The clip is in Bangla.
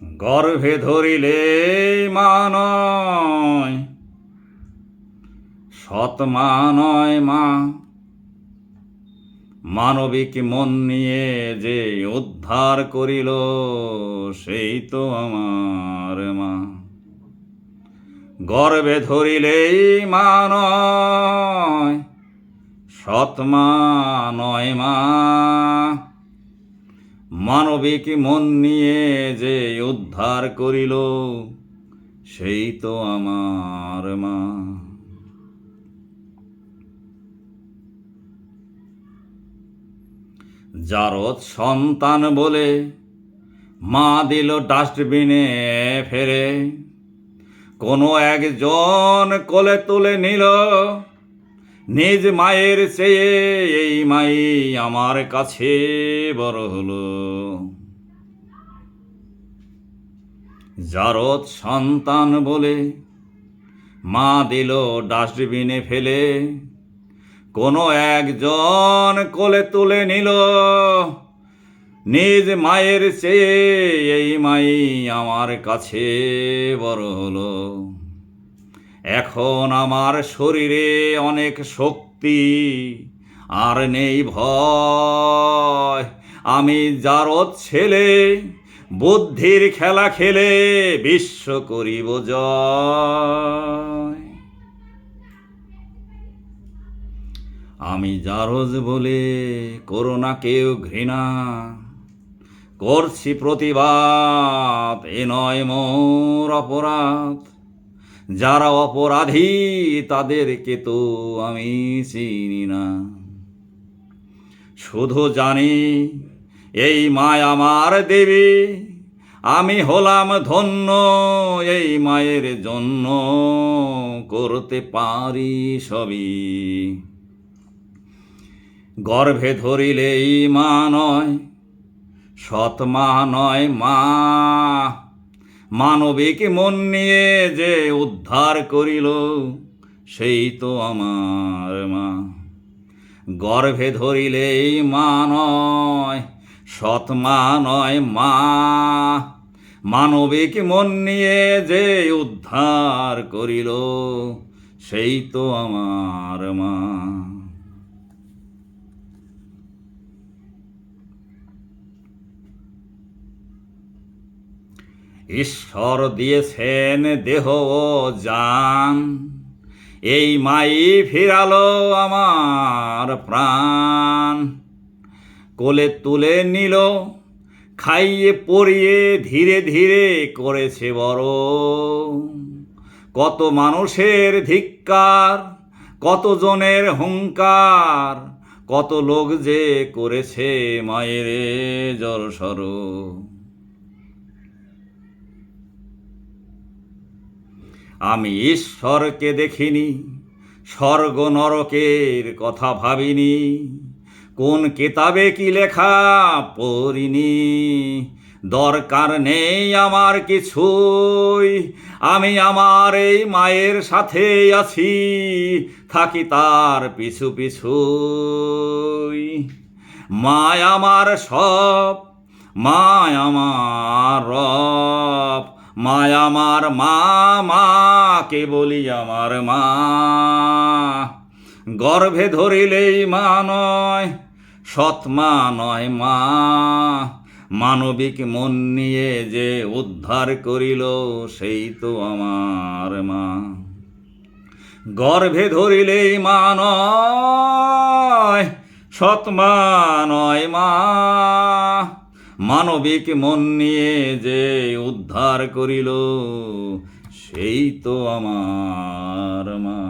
গর্ভে ধরিলে মা নয়, সৎ মা নয় মা। মানবিক মন নিয়ে যে উদ্ধার করিল, সেই তো আমার মা। গর্ভে ধরিলেই মা নয়, সৎ মা নয় মা। মানবিক মন নিয়ে যে উদ্ধার করিল, সেই তো আমার মা। জারদ সন্তান বলে মা দিল ডাস্টবিনে ফেলে, কোনো একজন কোলে তুলে নিল, নিজ মায়ের চেয়ে এই মাই আমার কাছে বড় হলো। জারদ সন্তান বলে মা দিল ডাস্টবিনে ফেলে, কোনো একজন কোলে তুলে নিল, নিজ মায়ের চেয়ে এই মাই আমার কাছে বড় হলো। এখন আমার শরীরে অনেক শক্তি, আর নেই ভয়। আমি জারদ ছেলে, বুদ্ধির খেলা খেলে বিশ্ব করিব জয়। আমি জারদ বলে করো না কেউ ঘৃণা, করছি প্রতিবাদ, এ নয় মোর অপরাধ। যারা অপরাধী তাদেরকে তো আমি চিনি না, শুধু জানি এই মা আমার দেবী। আমি হলাম ধন্য এই মায়ের জন্য, করতে পারি সবই। গর্ভে ধরিলেই মা নয়, সৎ মা নয় মা। মানবিক মন নিয়ে যে উদ্ধার করিল, সেই তো আমার মা। গর্ভে ধরিলেই মা নয়, সৎ মা নয় মা। মানবিক মন নিয়ে যে উদ্ধার করিল, সেই তো আমার মা। ঈশ্বর দিয়েছেন দেহ ও জান, এই মাই ফিরালো আমার প্রাণ। কোলে তুলে নিল, খাইয়ে পরিয়ে ধীরে ধীরে করেছে বড়। কত মানুষের ধিক্কার, কতজনের হুঙ্কার, কত লোক যে করেছে মায়ের জলসর। আমি ঈশ্বরকে দেখিনি, স্বর্গ নরকের কথা ভাবিনি, কোন কিতাবে কি লেখা পড়িনি। দরকার নেই আমার কিছুই, আমি আমার এই মায়ের সাথে আছি, থাকি তার পিছু পিছুই। মা আমার সব, মা আমার রব, মা আমার মা, মাকে বলি আমার মা। গর্ভে ধরিলেই মা নয়, সৎ মা নয় মা। মানবিক মন নিয়ে যে উদ্ধার করিল, সেই তো আমার মা। গর্ভে ধরিলেই মা নয়, সৎ মা নয় মা। মানবিক মন নিয়ে যে উদ্ধার করিল, সেই তো আমার মা।